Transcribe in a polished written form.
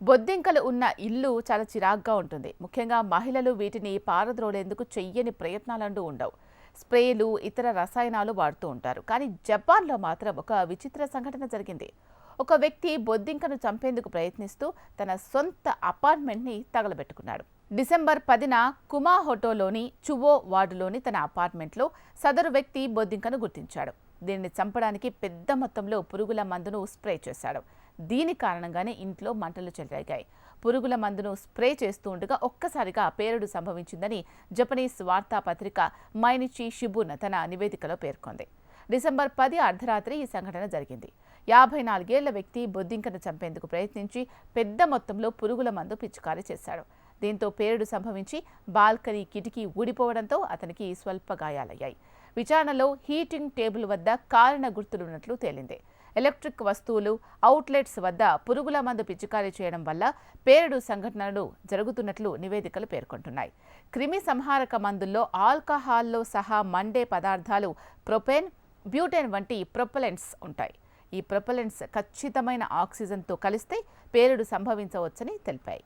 బొద్దింకలు ఉన్న ఇల్లు చాలా చిరాగ్గా ఉంటుంది. ముఖ్యంగా మహిళలు వీటిని పారద్రోలేందుకు చెయ్యని ప్రయత్నాలంటూ ఉండవు. స్ప్రేలు, ఇతర రసాయనాలు వాడుతూ ఉంటారు. కానీ జపాన్లో మాత్రం ఒక విచిత్ర సంఘటన జరిగింది. ఒక వ్యక్తి బొద్దింకను చంపేందుకు ప్రయత్నిస్తూ తన సొంత అపార్ట్మెంట్ని తగలబెట్టుకున్నాడు. డిసెంబర్ 10న కుమాహోటోలోని చువో వార్డులోని తన అపార్ట్మెంట్లో సదరు వ్యక్తి బొద్దింకను గుర్తించాడు. దీనిని చంపడానికి పెద్ద మొత్తంలో పురుగుల మందును స్ప్రే చేశాడు. దీని కారణంగానే ఇంట్లో మంటలు చెలరేగాయి. పురుగుల మందును స్ప్రే చేస్తూ ఉండగా ఒక్కసారిగా పేలుడు సంభవించిందని జపనీస్ వార్తాపత్రిక మైనిచి షిబున్ తన నివేదికలో పేర్కొంది. డిసెంబర్ 10 అర్ధరాత్రి ఈ సంఘటన జరిగింది. 54 ఏళ్ల వ్యక్తి బొద్దింకను చంపేందుకు ప్రయత్నించి పెద్ద మొత్తంలో పురుగుల మందు పిచికారీ చేశాడు. దీంతో పేలుడు సంభవించి బాల్కనీ కిటికీ ఊడిపోవడంతో అతనికి స్వల్ప గాయాలయ్యాయి. విచారణలో హీటింగ్ టేబుల్ వద్ద కాలిన గుర్తులున్నట్లు తేలింది. ఎలక్ట్రిక్ వస్తువులు, అవుట్లెట్స్ వద్ద పురుగుల మందు పిచికారీ చేయడం వల్ల పేలుడు సంఘటనలు జరుగుతున్నట్లు నివేదికలు పేర్కొంటున్నాయి. క్రిమి సంహారక మందుల్లో ఆల్కహాల్లో సహా మండే పదార్థాలు ప్రొపేన్, బ్యూటేన్ వంటి ప్రొపలెంట్స్ ఉంటాయి. ఈ ప్రొపలెంట్స్ ఖచ్చితమైన ఆక్సిజన్తో కలిస్తే పేలుడు సంభవించవచ్చని తెలిపాయి.